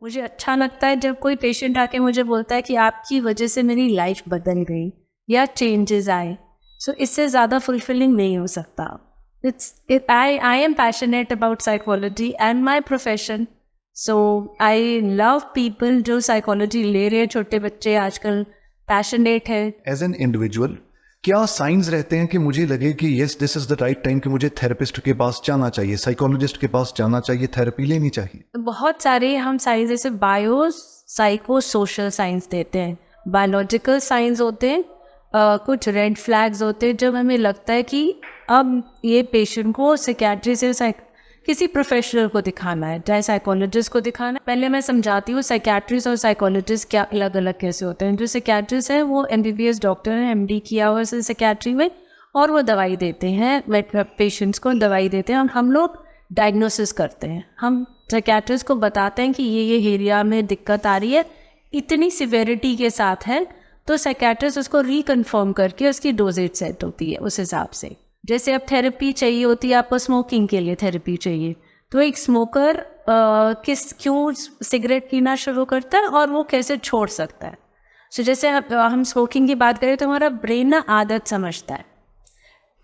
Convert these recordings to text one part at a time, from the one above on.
मुझे अच्छा लगता है जब कोई पेशेंट आके मुझे बोलता है कि आपकी वजह से मेरी लाइफ बदल गई या चेंजेस आए। सो इससे ज़्यादा फुलफिलिंग नहीं हो सकता। I am passionate about psychology and my profession. So I love people जो साइकोलॉजी ले रहे हैं, छोटे बच्चे आजकल पैशनेट है। एज एन इंडिविजुअल क्या साइंस रहते हैं कि मुझे लगे कि yes this is the right time कि मुझे थेरेपिस्ट के पास जाना चाहिए, साइकोलॉजिस्ट के पास जाना चाहिए, थेरेपी लेनी चाहिए? बहुत सारे हम साइंस जैसे बायो साइको सोशल साइंस देते हैं, बायोलॉजिकल साइंस होते हैं, कुछ रेड फ्लैग्स होते हैं जब हमें लगता है कि अब ये पेशेंट को साइकियाट्री से किसी प्रोफेशनल को दिखाना है, चाहे साइकोलॉजिस्ट को दिखाना है। पहले मैं समझाती हूँ साइकियाट्रिस्ट और साइकोलॉजिस्ट क्या अलग अलग कैसे होते हैं। जो साइकियाट्रिस्ट है वो MBBS डॉक्टर है, MD किया हुआ है साइकियाट्री में, और वो दवाई देते हैं, पेशेंट्स को दवाई देते हैं और हम लोग डायग्नोसिस करते हैं। हम साइकियाट्रिस्ट को बताते हैं कि ये एरिया में दिक्कत आ रही है, इतनी सिवेरिटी के साथ है, तो साइकियाट्रिस्ट उसको रिकन्फर्म करके उसकी डोजेज सेट होती है उस हिसाब से। जैसे अब थेरेपी चाहिए होती है आपको, स्मोकिंग के लिए थेरेपी चाहिए, तो एक स्मोकर क्यों सिगरेट पीना शुरू करता है और वो कैसे छोड़ सकता है। सो जैसे हम स्मोकिंग की बात करें तो हमारा ब्रेन ना आदत समझता है,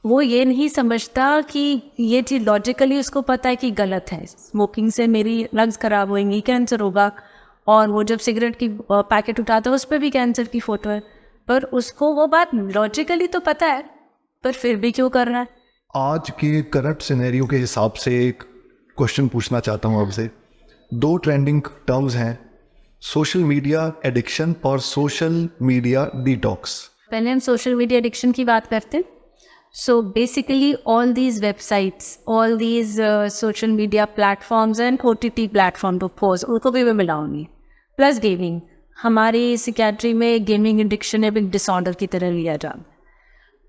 वो ये नहीं समझता कि ये चीज़ लॉजिकली उसको पता है कि गलत है, स्मोकिंग से मेरी लंग्स खराब होंगी, कैंसर होगा। और वो जब सिगरेट की पैकेट उठाता है उस पर भी कैंसर की फ़ोटो है, पर उसको वो बात लॉजिकली तो पता है, पर फिर भी क्यों कर रहा है। आज के करंट सिनेरियो के हिसाब से एक क्वेश्चन पूछना चाहता हूँ आपसे। 2 ट्रेंडिंग टर्म्स हैं, सोशल मीडिया एडिक्शन और सोशल मीडिया डिटॉक्स। पहले हम सोशल मीडिया एडिक्शन की बात करते हैं। So basically all these websites, all these social media platforms and OTT platform of course, उनको भी मैं मिलाऊंगी, प्लस गेमिंग। हमारी साइकियाट्री में गेमिंग एडिक्शन एक डिसऑर्डर की तरह लिया जाता है।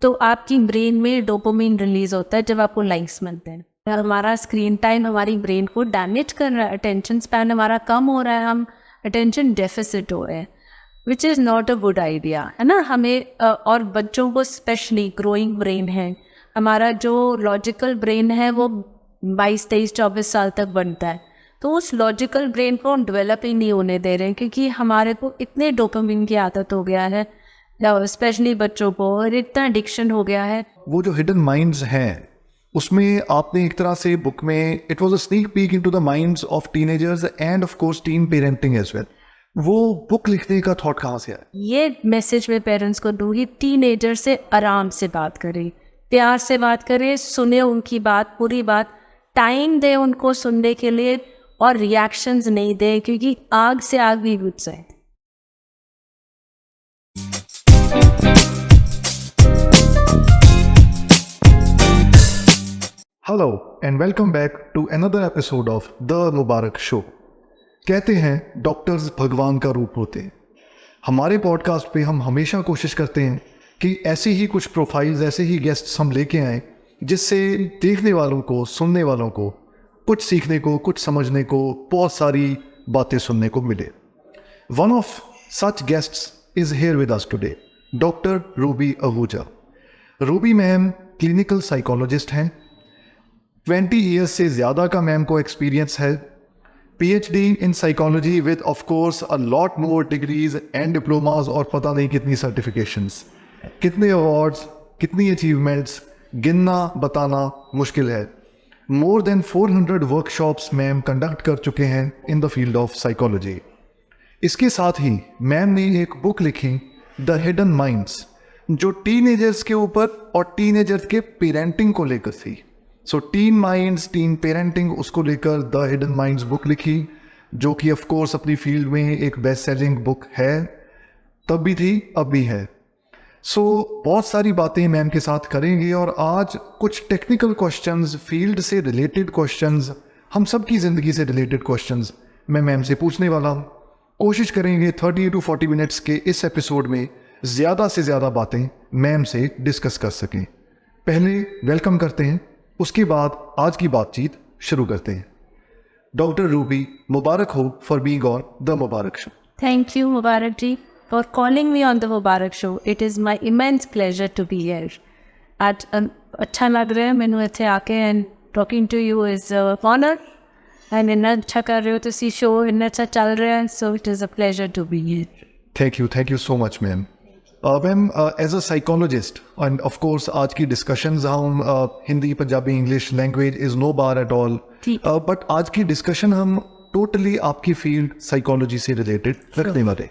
तो आपकी ब्रेन में डोपामिन रिलीज होता है जब आपको लाइक्स मिलते हैं। हमारा स्क्रीन टाइम हमारी ब्रेन को डैमेज कर रहा है, अटेंशन स्पैन हमारा कम हो रहा है, हम अटेंशन डेफिसिट हो रहे हैं, which is not a good idea, है ना। हमें और बच्चों को स्पेशली ग्रोइंग ब्रेन है, हमारा जो लॉजिकल ब्रेन है वो 22, 23, 24 साल तक बनता है, तो उस लॉजिकल ब्रेन को हम डेवलप ही नहीं होने दे रहे हैं, क्योंकि हमारे को इतने डोपामिन की आदत हो गया है, स्पेशली बच्चों को, और इतना एडिक्शन हो गया है। वो जो हिडन माइंड्स हैं उसमें आपने एक तरह से बुक में it was a sneak peek into the minds of teenagers and of course teen parenting as well. वो बुक लिखने का थॉट कहाँ से आया? ये मैसेज में पेरेंट्स को दूंगी, टीनेजर से आराम से बात करें, प्यार से बात करें, सुने उनकी बात, पूरी बात, टाइम दें उनको सुनने के लिए, और रिएक्शंस नहीं दें, क्योंकि आग से आग भी बुझ जाए। Hello and welcome back to another episode of the Mubarak show. कहते हैं डॉक्टर्स भगवान का रूप होते हैं। हमारे पॉडकास्ट पे हम हमेशा कोशिश करते हैं कि ऐसी ही कुछ प्रोफाइल्स, ऐसे ही गेस्ट्स हम लेके आएँ जिससे देखने वालों को, सुनने वालों को कुछ सीखने को, कुछ समझने को, बहुत सारी बातें सुनने को मिले। One of such guests is here with us today, doctor Ruby Ahuja. Ruby ma'am clinical psychologist हैं। 20 ईयर्स से ज़्यादा का मैम को एक्सपीरियंस है। PhD in psychology with of course a lot more degrees and diplomas और पता नहीं कितनी सर्टिफिकेशंस, कितने अवार्ड्स, कितनी अचीवमेंट्स, गिनना बताना मुश्किल है। More then 400 workshops ma'am conduct कर चुके हैं in the field of psychology. इसके साथ ही मैम ने एक बुक लिखी, द हिडन माइंड्स, जो टीनेजर्स के ऊपर और टीनेजर्स के पेरेंटिंग को लेकर थी। सो टीन माइंड्स, टीन पेरेंटिंग, उसको लेकर द हिडन माइंड्स बुक लिखी, जो कि ऑफ कोर्स अपनी फील्ड में एक बेस्ट सेलिंग बुक है, तब भी थी, अब भी है। सो बहुत सारी बातें मैम के साथ करेंगे और आज कुछ टेक्निकल क्वेश्चंस, फील्ड से रिलेटेड क्वेश्चंस, हम सब की ज़िंदगी से रिलेटेड क्वेश्चंस मैं मैम से पूछने वाला हूँ। कोशिश करेंगे 30 to 40 मिनट्स के इस एपिसोड में ज़्यादा से ज़्यादा बातें मैम से डिस्कस कर सकें। पहले वेलकम करते हैं, उसके बाद आज की बातचीत शुरू करते हैं। डॉक्टर रूबी, मुबारक हो for being on the Mubarak show. Thank you Mubarak ji for calling me on the Mubarak show. It is my immense pleasure to be here. आज अच्छा लग रहा है मैनू इत्थे आके, and talking to you is honour. And इतना अच्छा कर रहे हो, तो सी शो इतना अच्छा चल रहा है, so it is a pleasure to be here. Thank you so much ma'am. Ma'am, as a psychologist and of course आज की डिस्कशंस हम Hindi Punjabi English language is no bar at all, ठीक। बट आज की डिस्कशन हम टोटली आपकी field psychology से related रखने वाले।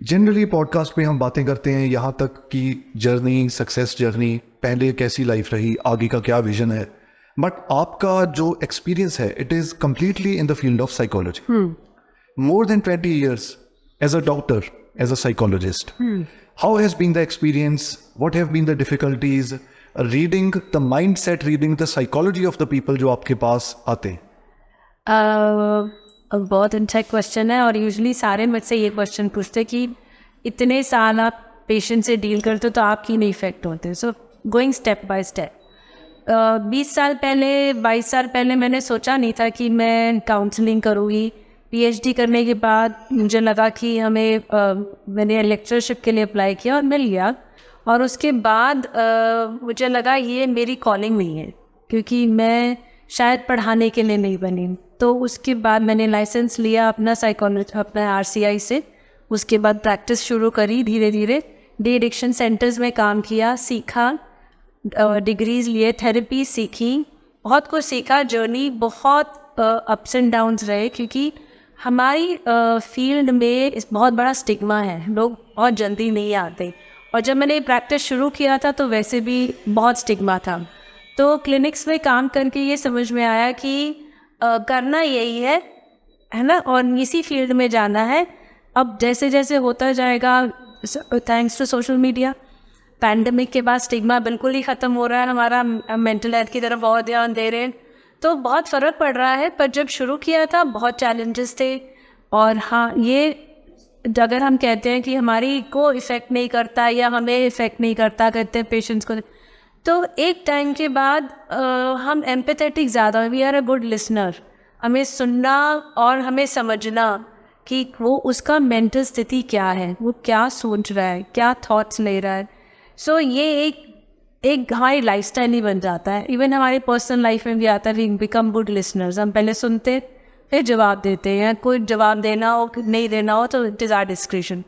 जनरली पॉडकास्ट पे हम बातें करते हैं यहाँ तक कि जर्नी, सक्सेस जर्नी, पहले कैसी लाइफ रही, आगे का क्या विजन है, बट आपका जो एक्सपीरियंस है it is completely in the field of psychology. More than 20 years as a doctor, as a psychologist. How has been the experience? What have been the difficulties reading the mindset, reading the psychology of the people जो आपके पास आते हैं? बहुत अच्छा question है, और usually सारे मुझसे ये क्वेश्चन पूछते कि इतने साल आप पेशेंट से डील करते हो तो आप क्यों नहीं इफेक्ट होते। So going step by step, 20 साल पहले 22 साल पहले मैंने सोचा नहीं था कि मैं काउंसलिंग करूँगी। पीएचडी करने के बाद मुझे लगा कि मैंने लेक्चरशिप के लिए अप्लाई किया और मिल गया, और उसके बाद मुझे लगा ये मेरी कॉलिंग नहीं है, क्योंकि मैं शायद पढ़ाने के लिए नहीं बनी। तो उसके बाद मैंने लाइसेंस लिया अपना अपना आरसीआई से। उसके बाद प्रैक्टिस शुरू करी धीरे धीरे, डी एडिक्शन सेंटर्स में काम किया, सीखा, डिग्रीज लिए, थेरेपी सीखी, बहुत कुछ सीखा। जर्नी बहुत अप्स एंड डाउन्स रहे, क्योंकि हमारी फील्ड में इस बहुत बड़ा स्टिग्मा है, लोग बहुत जल्दी नहीं आते, और जब मैंने प्रैक्टिस शुरू किया था तो वैसे भी बहुत स्टिग्मा था। तो क्लिनिक्स में काम करके ये समझ में आया कि करना यही है ना, और इसी फील्ड में जाना है। अब जैसे जैसे होता जाएगा, thanks to social media, pandemic के बाद स्टिग्मा बिल्कुल ही ख़त्म हो रहा है, हमारा मेंटल हेल्थ की तरफ बहुत ध्यान दे रहे हैं, तो बहुत फ़र्क पड़ रहा है। पर जब शुरू किया था बहुत चैलेंजेस थे। और हाँ, ये अगर हम कहते हैं कि हमारी को इफ़ेक्ट नहीं करता या हमें इफ़ेक्ट नहीं करता, कहते हैं पेशेंट्स को, तो एक टाइम के बाद हम एम्पैथेटिक ज़्यादा, we are a good listener. हमें सुनना और हमें समझना कि वो उसका मेंटल स्थिति क्या है, वो क्या सोच रहा है, क्या थॉट्स ले रहा है। सो ये एक हमारी लाइफस्टाइल ही बन जाता है। इवन हमारी पर्सनल लाइफ में भी आता है, वी बिकम गुड लिसनर्स। हम पहले सुनते फिर जवाब देते हैं, कोई जवाब देना हो नहीं देना हो तो it is our description.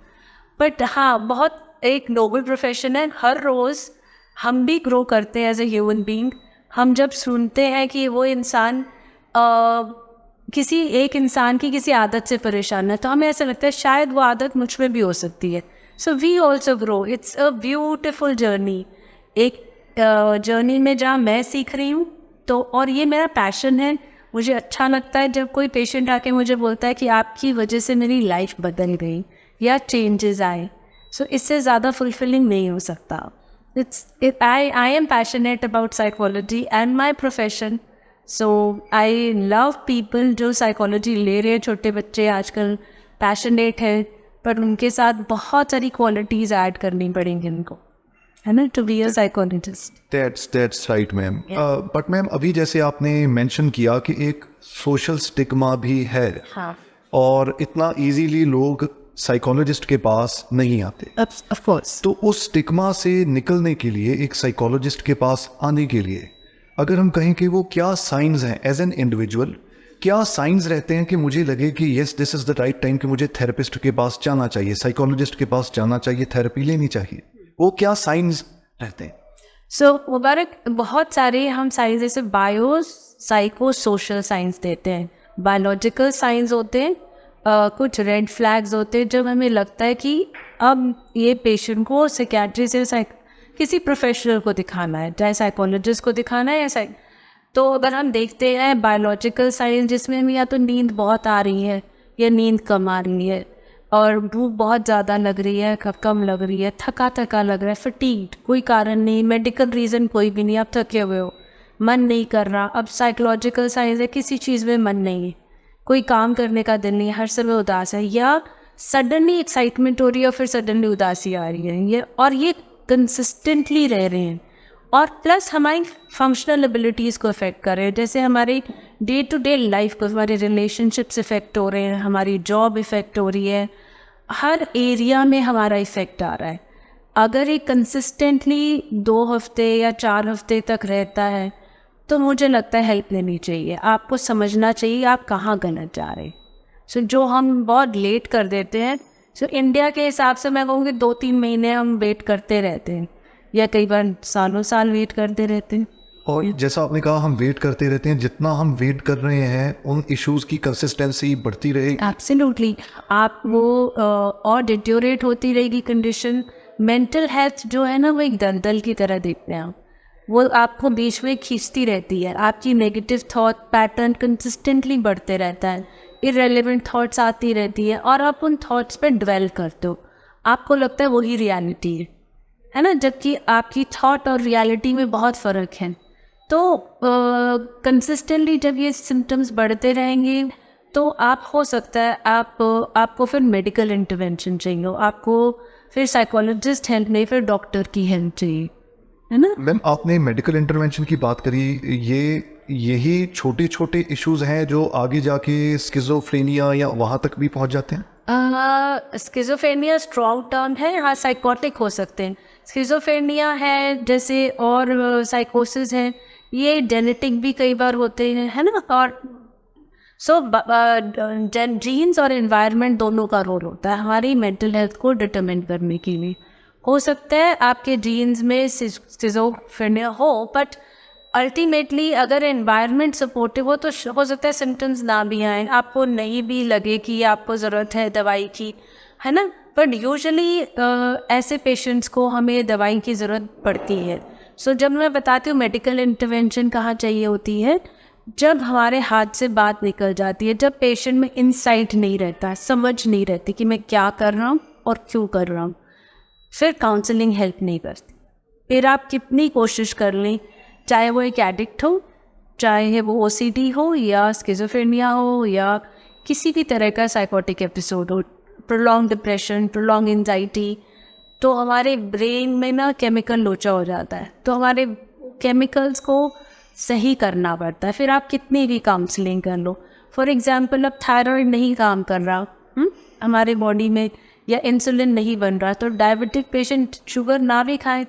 But हाँ, बहुत एक नोबल प्रोफेशन है। हर रोज़ हम भी ग्रो करते हैं एज ए ह्यूमन बीइंग। हम जब सुनते हैं कि वो इंसान किसी एक इंसान की किसी आदत से परेशान है, तो हमें ऐसा लगता है शायद वो आदत मुझ में भी हो सकती है। So we also grow. It's a beautiful journey, एक जर्नी में जहाँ मैं सीख रही हूँ। तो और ये मेरा पैशन है। मुझे अच्छा लगता है जब कोई पेशेंट आके मुझे बोलता है कि आपकी वजह से मेरी लाइफ बदल गई या चेंजेस आए। सो इससे ज़्यादा फुलफिलिंग नहीं हो सकता। I am passionate about psychology and my profession. So I love people जो साइकोलॉजी ले रहे हैं। छोटे बच्चे आजकल पैशनेट हैं, पर उनके साथ बहुत सारी क्वालिटीज़ ऐड करनी पड़ेंगी उनको, है ना, to be a psychologist. That's right ma'am. But ma'am, अभी जैसे आपने मेंशन किया कि एक सोशल स्टिग्मा भी है, हाँ, और इतना इजीली लोग साइकोलॉजिस्ट के पास नहीं आते। Of course. तो उस स्टिग्मा से निकलने के लिए, एक साइकोलॉजिस्ट के पास आने के लिए, अगर हम कहें कि वो क्या साइंस हैं एज एन इंडिविजुअल, क्या साइंस रहते हैं कि मुझे लगे कि yes this is the right time कि मुझे थेरेपिस्ट के पास जाना चाहिए, साइकोलॉजिस्ट के पास जाना चाहिए, थेरेपी लेनी चाहिए, वो क्या साइंस रहते हैं? सो मुबारक, बहुत सारे हम साइंस जैसे बायो साइको सोशल साइंस देते हैं, बायोलॉजिकल साइंस होते हैं, कुछ रेड फ्लैग्स होते हैं जब हमें लगता है कि अब ये पेशेंट को साइकियाट्रिस्ट या किसी प्रोफेशनल को दिखाना है, चाहे साइकोलॉजिस्ट को दिखाना है या तो अगर हम देखते हैं बायोलॉजिकल साइंस जिसमें भी या तो नींद बहुत आ रही है या नींद कम आ रही है, और भूख बहुत ज़्यादा लग रही है, कम लग रही है, थका थका लग रहा है, फटीग्ड, कोई कारण नहीं, मेडिकल रीज़न कोई भी नहीं, आप थके हुए हो, मन नहीं कर रहा। अब साइकोलॉजिकल साइंस है, किसी चीज़ में मन नहीं है, कोई काम करने का दिल नहीं, हर समय उदास है, या सडनली एक्साइटमेंट हो रही है और फिर सडनली उदासी आ रही है, ये कंसिस्टेंटली रह रहे हैं, और प्लस हमारी फंक्शनल एबिलिटीज़ को इफ़ेक्ट कर रहे हैं। जैसे हमारी डे टू डे लाइफ को, हमारे रिलेशनशिप्स इफ़ेक्ट हो रहे हैं, हमारी जॉब इफ़ेक्ट हो रही है, हर एरिया में हमारा इफ़ेक्ट आ रहा है। अगर ये कंसिस्टेंटली 2 हफ्ते या 4 हफ्ते तक रहता है तो मुझे लगता है हेल्प लेनी चाहिए। आपको समझना चाहिए आप कहाँ गलत जा रहे हैं। सो जो हम बहुत लेट कर देते हैं, सो इंडिया के हिसाब से मैं कहूँगी 2-3 महीने हम वेट करते रहते हैं, या कई बार सालों साल वेट करते रहते हैं। और जैसा आपने कहा हम वेट करते रहते हैं, जितना हम वेट कर रहे हैं उन इश्यूज़ की कंसिस्टेंसी बढ़ती रहेगी। एब्सोल्युटली, आप वो और डिट्योरेट होती रहेगी कंडीशन। मेंटल हेल्थ जो है ना, वो एक दलदल की तरह देखते हैं आप। वो आपको बीच में खींचती रहती है, आपकी नेगेटिव थॉट पैटर्न कंसिस्टेंटली बढ़ते रहता है, इररिलेवेंट थॉट्स आती रहती है और आप उन थॉट्स पे ड्वेल करते हो, आपको लगता है वही रियलिटी है ना, जबकि आपकी थॉट और रियलिटी में बहुत फ़र्क है। तो कंसिस्टेंटली जब ये सिम्टम्स बढ़ते रहेंगे तो आप हो सकता है आपको फिर मेडिकल इंटरवेंशन चाहिए हो, आपको फिर साइकोलॉजिस्ट हेल्प नहीं, फिर डॉक्टर की हेल्प चाहिए, है ना। मैम आपने मेडिकल इंटरवेंशन की बात करी, यही छोटे छोटे इश्यूज हैं जो आगे जाके स्किज़ोफ्रेनिया या वहाँ तक भी पहुँच जाते हैं? स्किज़ोफ्रेनिया स्ट्रॉन्ग टर्म है, हाँ साइकोटिक हो सकते हैं। स्किज़ोफ्रेनिया है जैसे, और साइकोसिस है, ये जेनेटिक भी कई बार होते हैं, है ना। और सो जीन्स और एनवायरनमेंट दोनों का रोल होता है हमारी मेंटल हेल्थ को डिटरमिन करने के लिए। हो सकता है आपके जीन्स में स्किज़ोफ्रेनिया हो, बट अल्टीमेटली अगर एनवायरनमेंट सपोर्टिव हो तो हो सकता है सिम्टम्स ना भी आए, आपको नहीं भी लगे कि आपको ज़रूरत है दवाई की, है ना। बट यूजुअली ऐसे पेशेंट्स को हमें दवाई की ज़रूरत पड़ती है। सो जब मैं बताती हूँ मेडिकल इंटरवेंशन कहाँ चाहिए होती है, जब हमारे हाथ से बात निकल जाती है, जब पेशेंट में इंसाइट नहीं रहता, समझ नहीं रहती कि मैं क्या कर रहा हूँ और क्यों कर रहा हूँ, फिर काउंसलिंग हेल्प नहीं करती। फिर आप कितनी कोशिश कर लें, चाहे वो एक एडिक्ट हो, चाहे वो ओसीडी हो या स्किज़ोफ्रेनिया हो या किसी भी तरह का साइकोटिक एपिसोड हो, प्रोलॉन्ग डिप्रेशन, प्रोलॉन्ग एंजाइटी, तो हमारे ब्रेन में ना केमिकल लोचा हो जाता है, तो हमारे केमिकल्स को सही करना पड़ता है। फिर आप कितनी भी काउंसलिंग कर लो, फॉर एग्जांपल अब थायराइड नहीं काम कर रहा हमारे बॉडी में, या इंसुलिन नहीं बन रहा, तो डायबिटिक पेशेंट शुगर ना भी खाए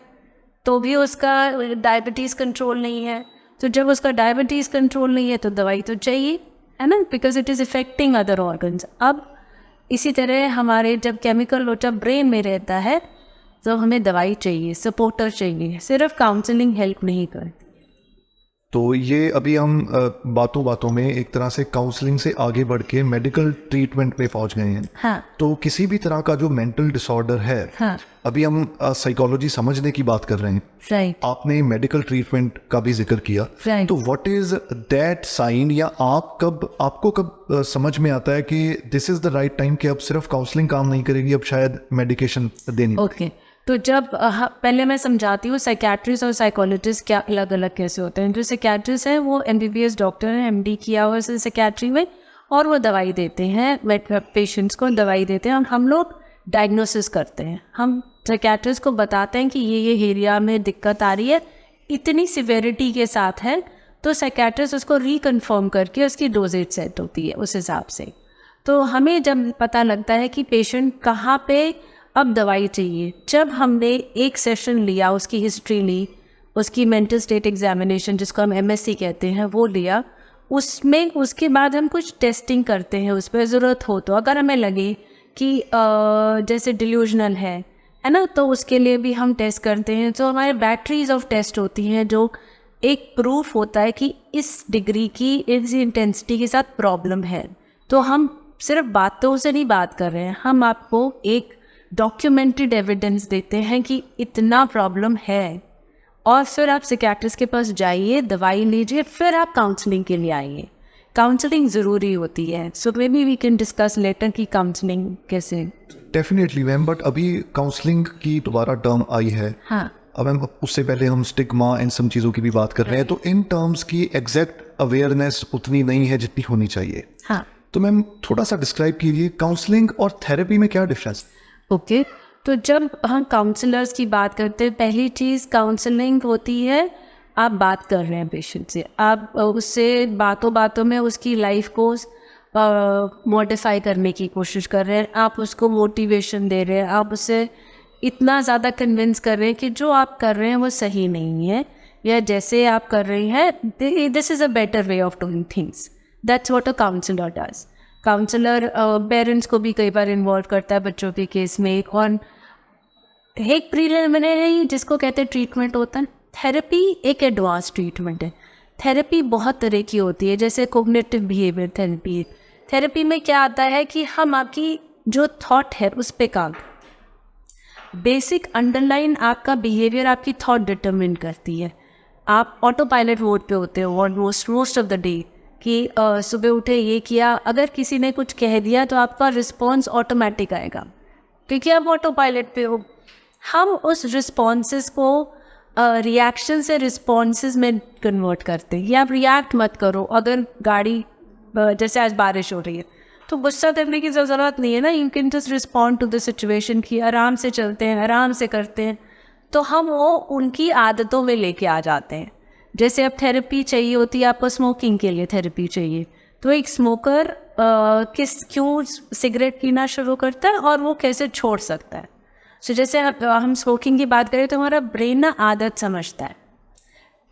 तो भी उसका डायबिटीज़ कंट्रोल नहीं है। तो जब उसका डायबिटीज़ कंट्रोल नहीं है तो दवाई तो चाहिए, है ना, because it is affecting other organs. अब इसी तरह हमारे जब केमिकल लोचा ब्रेन में रहता है तो हमें दवाई चाहिए, सपोर्टर चाहिए, सिर्फ काउंसलिंग हेल्प नहीं करती। तो ये अभी हम बातों बातों में एक तरह से काउंसलिंग से आगे बढ़ के मेडिकल ट्रीटमेंट पे पहुंच गए हैं। हाँ। तो किसी भी तरह का जो मेंटल डिसऑर्डर है, हाँ। अभी हम साइकोलॉजी समझने की बात कर रहे हैं, राइट। आपने मेडिकल ट्रीटमेंट का भी जिक्र किया, राइट। तो व्हाट इज दैट साइन, या आपको कब समझ में आता है कि this is the right time कि अब सिर्फ काउंसलिंग काम नहीं करेगी, अब शायद मेडिकेशन देनी? ओके, तो जब पहले मैं समझाती हूँ साइकेट्रिस्ट और साइकोलॉजिस्ट क्या अलग अलग कैसे होते हैं। जो साइकेट्रिस्ट हैं वो MBBS डॉक्टर हैं, MD किया हुआ है साइकेट्री में, और वो दवाई देते हैं, पेशेंट्स को दवाई देते हैं, और हम लोग डायग्नोसिस करते हैं। हम साइकेट्रिस्ट को बताते हैं कि ये एरिया में दिक्कत आ रही है, इतनी सिवेरिटी के साथ है, तो साइकेट्रिस्ट उसको रिकन्फर्म करके उसकी डोजेज सेट होती है उस हिसाब से। तो हमें जब पता लगता है कि पेशेंट कहाँ पे अब दवाई चाहिए, जब हमने एक सेशन लिया, उसकी हिस्ट्री ली, उसकी मेंटल स्टेट एग्जामिनेशन जिसको हम MSc कहते हैं वो लिया, उसमें उसके बाद हम कुछ टेस्टिंग करते हैं उस पर ज़रूरत हो तो। अगर हमें लगे कि जैसे डिल्यूजनल है ना, तो उसके लिए भी हम टेस्ट करते हैं। तो हमारे बैटरीज ऑफ टेस्ट होती हैं जो एक प्रूफ होता है कि इस डिग्री की, इस इंटेंसिटी के साथ प्रॉब्लम है। तो हम सिर्फ बातों से नहीं बात कर रहे हैं, हम आपको एक डॉक्यूमेंटेड एविडेंस देते हैं कि इतना प्रॉब्लम है, और फिर आप साइकियाट्रिस्ट के पास जाइए, दवाई लीजिए, फिर आप काउंसलिंग के लिए आइए। काउंसलिंग ज़रूरी होती है। So may be we can discuss later की काउंसलिंग कैसे। डेफिनेटली मैम, बट अभी काउंसलिंग की दोबारा टर्म आई है। हाँ। अब मैम उससे पहले हम स्टिग्मा इन सब चीज़ों की भी बात कर रहे हैं, तो इन टर्म्स की एग्जैक्ट अवेयरनेस उतनी नहीं है जितनी होनी चाहिए। हाँ। तो मैम थोड़ा सा डिस्क्राइब कीजिए काउंसलिंग और थेरेपी में क्या डिफरेंस? ओके, तो जब हम काउंसलर्स की बात करते हैं, पहली चीज़ काउंसलिंग होती है, आप बात कर रहे हैं पेशेंट से, आप उससे बातों बातों में उसकी लाइफ को मॉडिफाई करने की कोशिश कर रहे हैं, आप उसको मोटिवेशन दे रहे हैं, आप उसे इतना ज़्यादा कन्विंस कर रहे हैं कि जो आप कर रहे हैं वो सही नहीं है, या जैसे आप कर रही हैं, this is a better way of doing things. That's what a counsellor does. Counsellor parents को भी कई बार इन्वॉल्व करता है बच्चों के केस में. एक प्रीलिमिनरी जिसको कहते हैं ट्रीटमेंट होता है. थेरेपी एक एडवांस ट्रीटमेंट है. थेरेपी बहुत तरह की होती है, जैसे कोग्निटिव बिहेवियर थेरेपी. थेरेपी में क्या आता है कि हम आपकी जो थॉट है उस पे काम, बेसिक अंडरलाइन आपका बिहेवियर आपकी थॉट डिटरमिन करती है. आप ऑटो पायलट मोड पे होते हो almost most of the day कि सुबह उठे ये किया, अगर किसी ने कुछ कह दिया तो आपका रिस्पॉन्स ऑटोमेटिक आएगा क्योंकि आप ऑटो पायलट पे हो. हम उस रिस्पॉन्सेस को रिएक्शन से रिस्पॉन्सेस में कन्वर्ट करते हैं. या आप रिएक्ट मत करो. अगर गाड़ी जैसे आज बारिश हो रही है तो गुस्सा करने की ज़रूरत नहीं है ना. You can just respond to the situation कि आराम से चलते हैं, आराम से करते हैं. तो हम वो उनकी आदतों में लेके आ जाते हैं. जैसे अब थेरेपी चाहिए होती है आपको, स्मोकिंग के लिए थेरेपी चाहिए, तो एक स्मोकर क्यों सिगरेट पीना शुरू करता है और वो कैसे छोड़ सकता है. सो जैसे हम स्मोकिंग की बात करें तो हमारा ब्रेन ना आदत समझता है.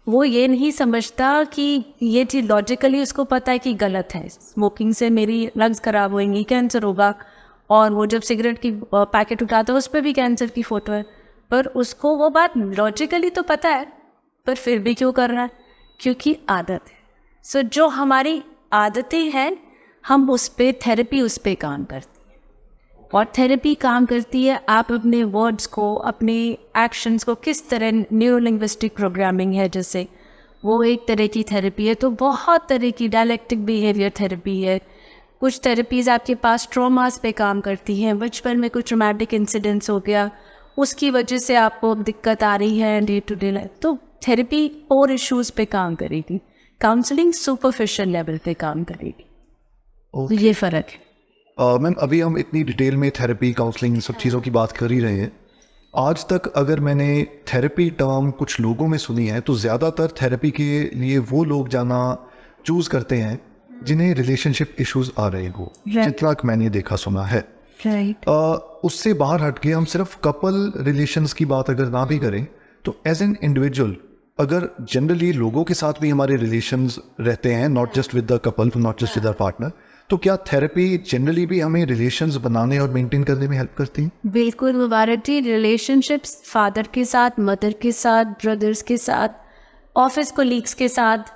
वो ये नहीं समझता कि ये चीज़ लॉजिकली उसको पता है कि गलत है, स्मोकिंग से मेरी लंग्स ख़राब होंगी, कैंसर होगा. और वो जब सिगरेट की पैकेट उठाता है उस पर भी कैंसर की फ़ोटो है, पर उसको वो बात लॉजिकली तो पता है पर फिर भी क्यों कर रहा है, क्योंकि आदत है. सो जो हमारी आदतें हैं हम उस पर थेरेपी उस पर काम करती है. और थेरेपी काम करती है आप अपने वर्ड्स को, अपने एक्शंस को किस तरह, न्यूरो लिंग्विस्टिक प्रोग्रामिंग है जैसे, वो एक तरह की थेरेपी है. तो बहुत तरह की डायलेक्टिक बिहेवियर थेरेपी है. कुछ थेरेपीज़ आपके पास ट्रॉमास पे काम करती हैं. बचपन में कुछ ट्रॉमेटिक इंसिडेंट्स हो गया, उसकी वजह से आपको दिक्कत आ रही है डे टू डे लाइफ, तो थेरेपी और इश्यूज़ पे काम करेगी. काउंसलिंग सुपरफिशियल लेवल पे काम करेगी. तो ये फ़र्क है. मैम अभी हम इतनी डिटेल में थेरेपी, काउंसलिंग, सब चीज़ों की बात कर ही रहे हैं. आज तक अगर मैंने थेरेपी टर्म कुछ लोगों में सुनी है तो ज़्यादातर थेरेपी के लिए वो लोग जाना चूज़ करते हैं जिन्हें रिलेशनशिप इश्यूज आ रहे हो, जितना कि मैंने देखा सुना है. उससे बाहर हट के हम सिर्फ कपल रिलेशंस की बात अगर ना भी करें तो एज एन इंडिविजुअल, अगर जनरली लोगों के साथ भी हमारे रिलेशंस रहते हैं, not just with the couple, not just with our partner, तो क्या थेरेपी जनरली भी हमें रिलेशंस बनाने और मेंटेन करने में हेल्प करती है? बिल्कुल मुबारक जी. रिलेशनशिप्स फादर के साथ, मदर के साथ, ब्रदर्स के साथ, ऑफिस कोलीग्स के साथ,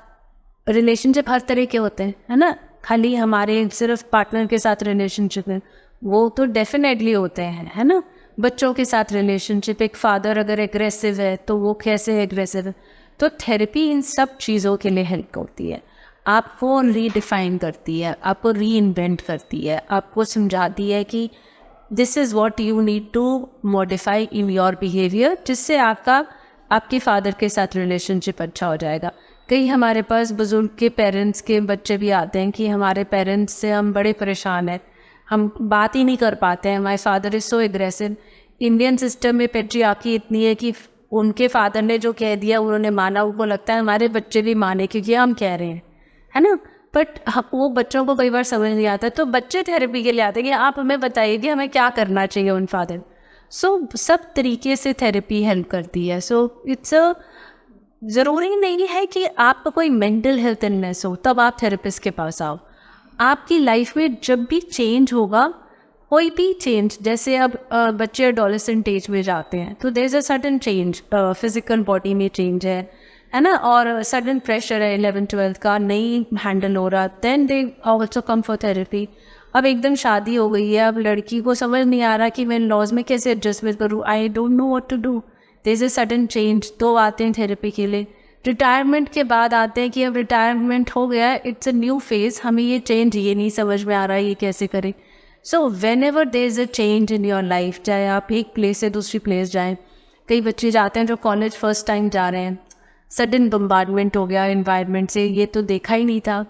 रिलेशनशिप हर तरह के होते हैं, है ना. खाली हमारे सिर्फ पार्टनर के साथ रिलेशनशिप है वो तो डेफिनेटली होते हैं, है ना. बच्चों के साथ रिलेशनशिप, एक फादर अगर एग्रेसिव है तो वो कैसे एग्रेसिव है. तो थेरेपी इन सब चीज़ों के लिए हेल्प करती है. आपको रीडिफाइन करती है, आपको री इन्वेंट करती है, आपको समझाती है कि this is what you need to modify in your behaviour, जिससे आपके फादर के साथ रिलेशनशिप अच्छा हो जाएगा. कई हमारे पास बुज़ुर्ग के पेरेंट्स के बच्चे भी आते हैं कि हमारे पेरेंट्स से हम बड़े परेशान हैं, हम बात ही नहीं कर पाते हैं, my father is so aggressive. Indian system में पेट्रियार्की इतनी है कि उनके फादर ने जो कह दिया उन्होंने माना, उनको लगता है हमारे बच्चे भी माने क्योंकि हम कह रहे हैं, है ना. बट वो बच्चों को कई बार समझ नहीं आता, तो बच्चे थेरेपी के लिए आते हैं कि आप हमें बताइए कि हमें क्या करना चाहिए उन फादर. सो सब तरीके से थेरेपी हेल्प करती है. सो इट्स ज़रूरी नहीं है कि आपको कोई मेंटल हेल्थ इलनेस हो तब आप थेरेपिस्ट के पास आओ. आपकी लाइफ में जब भी चेंज होगा, कोई भी चेंज, जैसे अब बच्चे एडोलेसेंट एज में जाते हैं तो there is a sudden change, physical body में चेंज है ना, और सडन प्रेशर है 11th-12th का, नहीं हैंडल हो रहा, then they also come for therapy. अब एकदम शादी हो गई है, अब लड़की को समझ नहीं आ रहा कि मैं लॉज में कैसे एडजस्टमेंट करूँ, I don't know what to do, there is a sudden change, तो आते हैं थेरेपी के लिए. रिटायरमेंट के बाद आते हैं कि अब रिटायरमेंट हो गया, इट्स अ न्यू फेज़, हमें ये चेंज ये नहीं समझ में आ रहा है ये कैसे करें. So whenever there is a change in your life, चाहे आप एक प्लेस से दूसरी प्लेस जाएँ, कई बच्चे जाते हैं जो कॉलेज फर्स्ट टाइम जा रहे हैं, सडन बम्बार्डमेंट हो गया एनवायरनमेंट से, ये तो देखा ही नहीं था.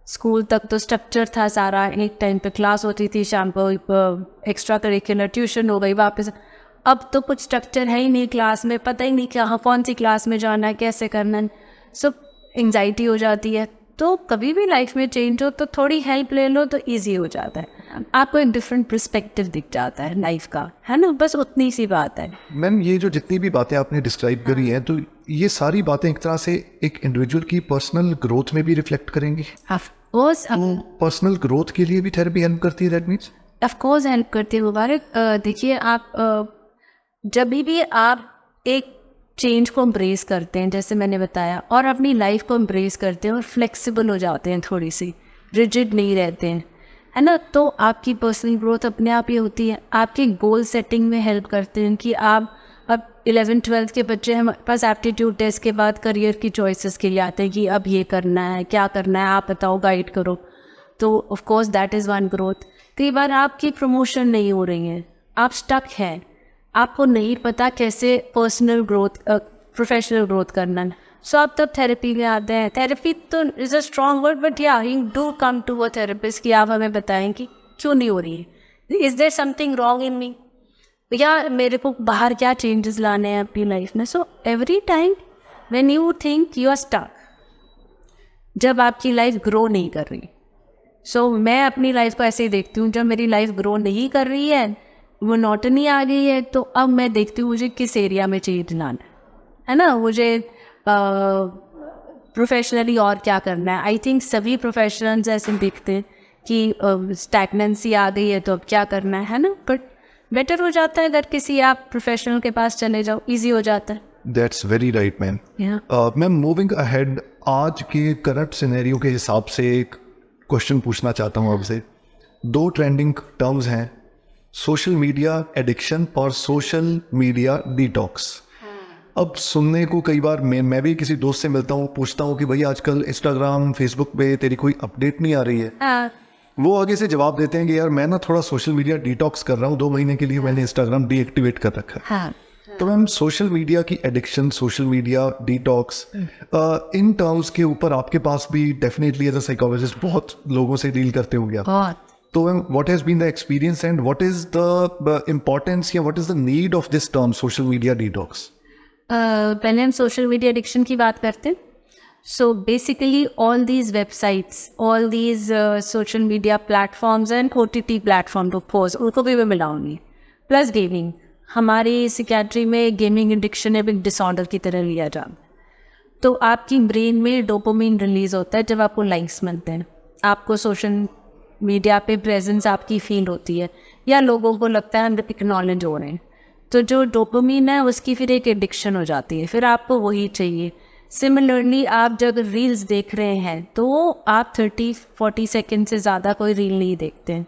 स्कूल तक तो स्ट्रक्चर था सारा, एक टाइम पे क्लास होती थी, शाम को एक्स्ट्रा करिकुलर ट्यूशन हो गई वापस. अब तो कुछ स्ट्रक्चर है ही नहीं क्लास में, पता ही नहीं क्या कौन सी क्लास में जाना है, कैसे करना है. सो एंग्जाइटी हो जाती है. तो कभी भी लाइफ में चेंज हो तो थोड़ी हेल्प ले लो तो ईजी हो जाता है, आपको एक डिफरेंट पर्सपेक्टिव दिख जाता है लाइफ का, है ना. बस उतनी सी बात है. मैम ये जो जितनी भी बातें आपने डिस्क्राइब करी हैं तो ये सारी बातें एक तरह से एक इंडिविजुअल की पर्सनल ग्रोथ में भी रिफ्लेक्ट करेंगी। ऑफ कोर्स पर्सनल ग्रोथ के लिए भी थेरेपी हेल्प करती है, that means? Of course help करती है मुबारक। देखिए आप जब भी आप एक चेंज को एम्ब्रेस करते हैं, जैसे मैंने बताया, और अपनी लाइफ को एम्ब्रेस करते हैं और फ्लेक्सिबल हो जाते हैं, थोड़ी सी रिजिड नहीं रहते हैं, है ना, तो आपकी पर्सनल ग्रोथ अपने आप ही होती है। आपकी गोल सेटिंग में हेल्प करते हैं कि आप अब 11th-12th के बच्चे हमारे पास एप्टीट्यूड टेस्ट के बाद करियर की चॉइसेस के लिए आते हैं कि अब ये करना है, क्या करना है, आप बताओ, गाइड करो। तो of course that is one growth. कई बार आपकी प्रमोशन नहीं हो रही है, आप स्टक हैं, आपको नहीं पता कैसे पर्सनल ग्रोथ प्रोफेशनल ग्रोथ करना है, सो आप तब थेरेपी में आते हैं। थेरेपी तो is a strong word, but yeah you do come to a therapist कि आप हमें बताएं कि क्यों नहीं हो रही है, is there something wrong in me, या मेरे को बाहर क्या चेंजेस लाने हैं अपनी लाइफ में। So every time when you think you are stuck, जब आपकी लाइफ ग्रो नहीं कर रही, सो मैं अपनी लाइफ को ऐसे ही देखती हूँ, जब मेरी लाइफ ग्रो नहीं कर रही है, मोनोटनी आ गई है, तो अब मैं देखती हूँ मुझे किस एरिया में चेंज लाना है ना, मुझे प्रोफेशनली और क्या करना है। आई थिंक सभी प्रोफेशनल्स ऐसे दिखते हैं कि स्टैगनेंसी आ गई है तो अब क्या करना है ना, बट बेटर हो जाता है अगर किसी आप प्रोफेशनल के पास चले जाओ, इजी हो जाता है। That's very right ma'am. Ma'am moving ahead, आज के करंट सिनेरियो के हिसाब से एक क्वेश्चन पूछना चाहता हूँ आपसे। 2 ट्रेंडिंग टर्म्स हैं, सोशल मीडिया एडिक्शन और सोशल मीडिया डिटॉक्स। अब सुनने को कई बार मैं भी किसी दोस्त से मिलता हूँ, पूछता हूँ कि भाई आजकल इंस्टाग्राम फेसबुक पे तेरी कोई अपडेट नहीं आ रही है, वो आगे से जवाब देते हैं कि यार मैं ना थोड़ा सोशल मीडिया डिटॉक्स कर रहा हूँ, 2 महीने के लिए मैंने इंस्टाग्राम डीएक्टिवेट कर रखा है। तो मैम सोशल मीडिया की addiction, social media detox, in terms के ऊपर आपके पास भी डेफिनेटली एज अ साइकोलॉजिस्ट बहुत लोगों से डील करते होंगे आप, तो ma'am what has been the experience and what is the importance या what is the need of this term social media detox? पहले हम सोशल मीडिया एडिक्शन की बात करते हैं। So basically all these websites, all these social media platforms and OTT platform to pose, उनको भी मैं मिलाऊंगी, प्लस गेमिंग। हमारी सिकेट्री में गेमिंग एडिक्शन एक डिसऑर्डर की तरह लिया जाता है। तो आपकी ब्रेन में डोपामिन रिलीज होता है जब आपको लाइक्स मिलते हैं, आपको सोशल मीडिया पे प्रेजेंस आपकी फील होती है, या लोगों को लगता है हम एक्नॉलेज हो रहे हैं, तो जो डोपामिन है उसकी फिर एक एडिक्शन हो जाती है, फिर आपको वही चाहिए। सिमिलरली आप जब रील्स देख रहे हैं तो आप 30-40 सेकेंड से ज़्यादा कोई रील नहीं देखते हैं,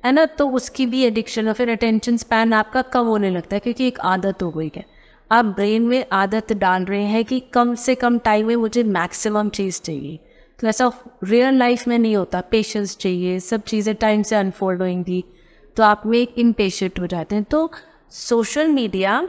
है ना, तो उसकी भी एडिक्शन है। फिर अटेंशन स्पैन आपका कम होने लगता है, क्योंकि एक आदत हो गई है, आप ब्रेन में आदत डाल रहे हैं कि कम से कम टाइम में मुझे मैक्सिमम चीज़ चाहिए। तो ऐसा रियल लाइफ में नहीं होता, पेशेंस चाहिए, सब चीज़ें टाइम से अनफोल्ड होंगी, तो आप में एक इम्पेशेंट हो जाते हैं। तो सोशल मीडिया,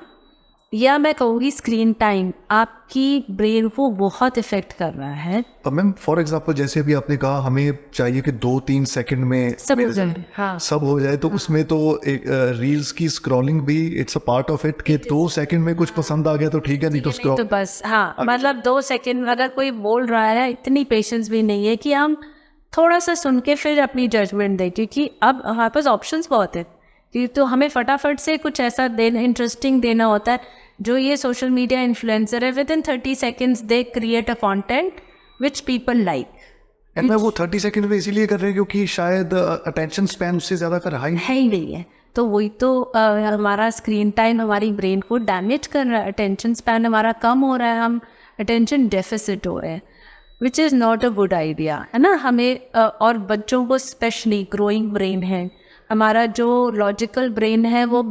या मैं कहूँगी स्क्रीन टाइम, आपकी ब्रेन को बहुत इफेक्ट कर रहा है। मैम फॉर एग्जांपल जैसे अभी आपने कहा हमें चाहिए कि 2-3 सेकंड में सब हो जाए, हाँ, सब हो जाए, तो उसमें तो एक रील्स की स्क्रॉलिंग भी it's a part of it, कि 2 सेकंड में कुछ पसंद आ गया तो ठीक है, नहीं तो स्क्रॉल, तो बस, हाँ, मतलब 2 सेकंड अगर कोई बोल रहा है, इतनी पेशेंस भी नहीं है कि हम थोड़ा सा सुन के फिर अपनी जजमेंट दें, क्योंकि अब हमारे पास ऑप्शंस बहुत है, तो हमें फटाफट से कुछ ऐसा देना, इंटरेस्टिंग देना होता है। जो ये सोशल मीडिया इन्फ्लुएंसर है, with in 30 seconds they create a content which people like, and मैं वो 30 सेकंड में इसीलिए कर रहे हैं क्योंकि शायद अटेंशन स्पैन उससे ज़्यादा कर रहा है ही नहीं है। तो वही तो हमारा स्क्रीन टाइम हमारी ब्रेन को डैमेज कर रहा है, अटेंशन स्पैन हमारा कम हो रहा है, हम अटेंशन डेफिसिट हो रहे हैं, which is not a good idea, है ना। हमें और बच्चों को स्पेशली ग्रोइंग ब्रेन है, हमारा जो लॉजिकल ब्रेन है वो